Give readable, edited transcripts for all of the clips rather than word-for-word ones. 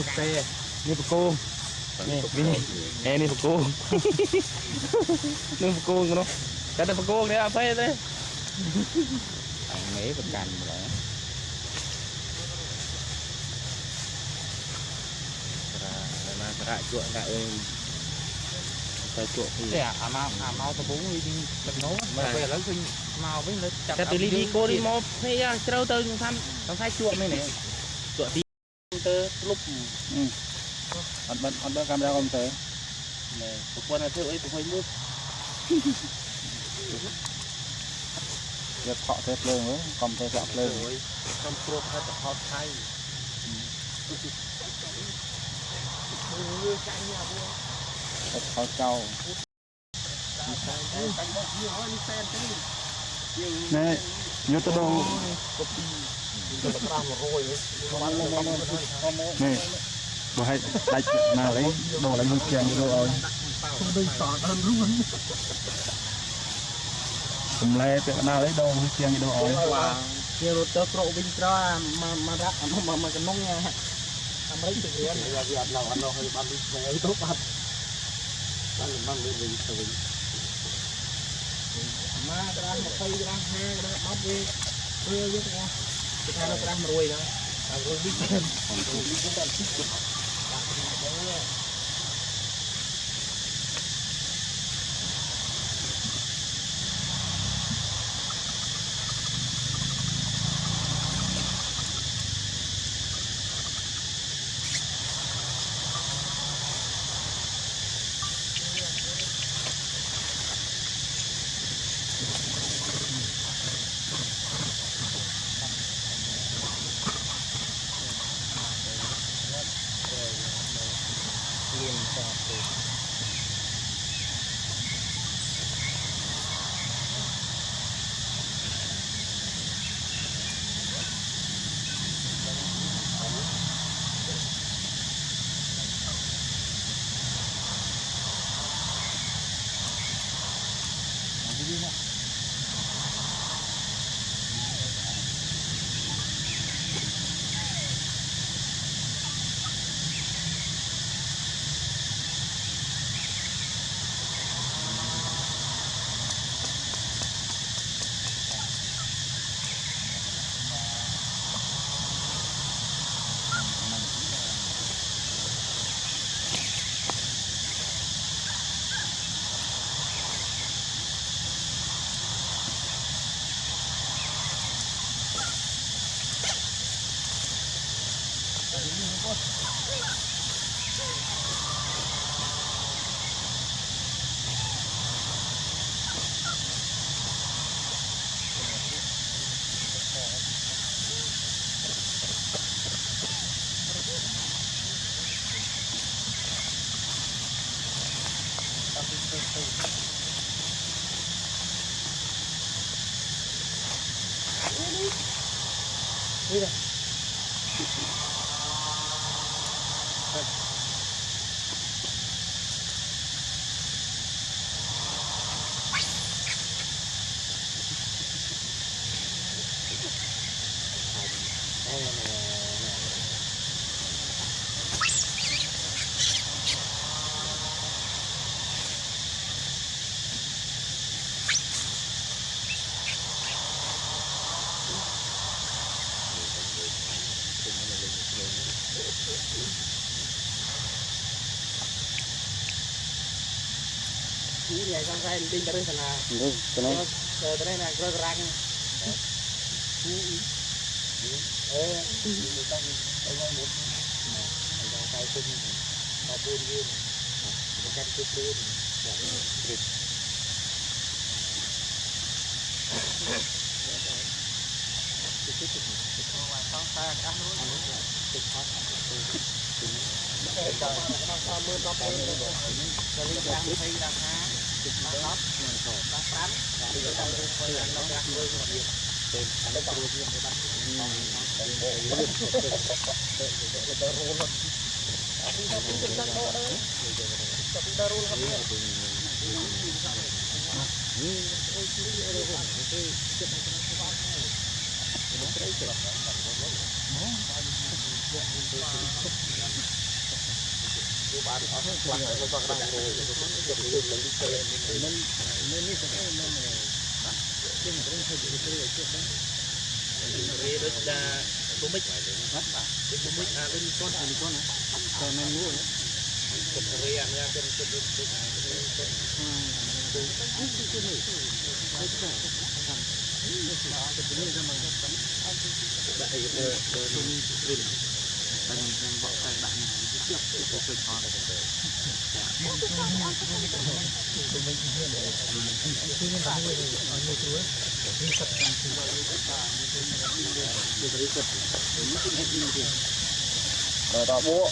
ทุกเต้นี่ปะโกงนี่นี่ปะโกงนี่ปะโกงเนาะแต่ปะโกงเนี่ยเอาไปเลยอันนี้ประกันหมดแล้วมาสระจวดกะเองไปจวดที่เนี่ยmauตะบุ้งđiตะโน้มาไปแล้วคือmau với nó chặtแต่ตีดีโกดีมอให้ยังเจ้าเติมทำต้องใช้จวดไหมเนี่ยจวดที่เตอลุกอันบ้านกำลังอมเตอเนี่ยพวกนั้นเท่าไอ้พวกไอ้มุกเดี๋ยวเผาเทปเลยเว้ยกำเทปเลยกำครัวเขาจะเผาไทยเขาเจ้าเนี่ยยศตะดงนี่บอกให้ได้มาเลยโดนอะไรมึงเกียงโดนเอาผมเลยเป็นมาเลยโดนมึงเกียงโดนเอาเกี่ยวรถเตอร์โปรวินทรามารักมากันน้องไงทำไรถึงเรียนเราให้บ้านไปทุกบ้านบ้านเรียนไปสวิงมากระด้างมาไปกระด้างห้ากระด้างบ๊อบเองเรื่อยๆนะสุดท้ายเรากระด้างมารวยนะรวยวิ่งเต้นวิ่งเต้นที่สุดนี่แหละนี่trong cái đinh tới đây là tới đây là rơi răng cái cung mà buôn kia cái cách tiếp đến rồi đó bố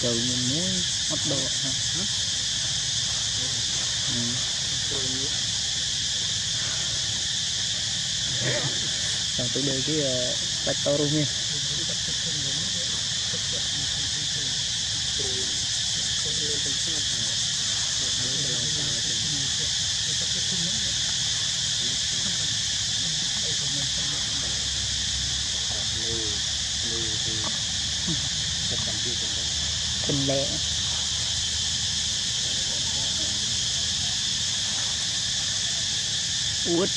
trời muối bắt đầu hả? Xong tới đây cái bạch to luôn nha. Tình lẹ út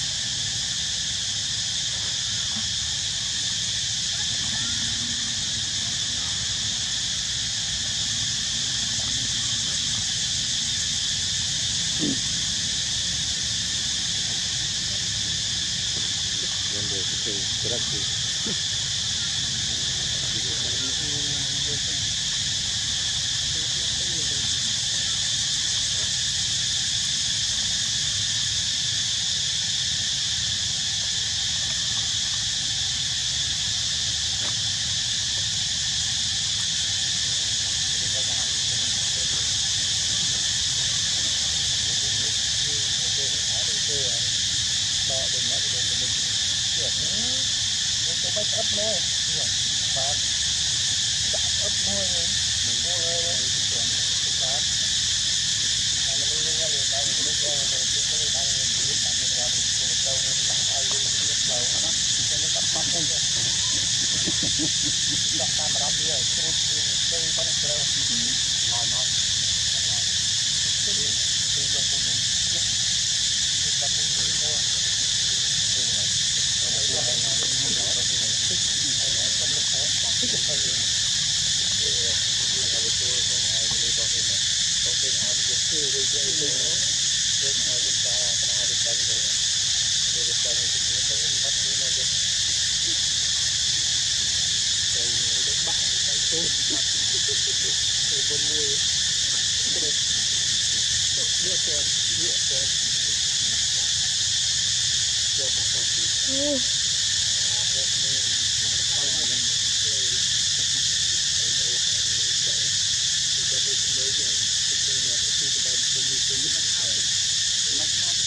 Hãy subscribe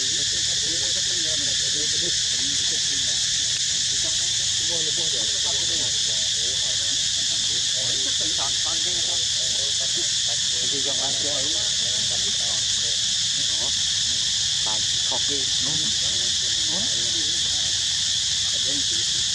cho kênh Ghiền Mì Gõ để không bỏ lỡ những video hấp dẫn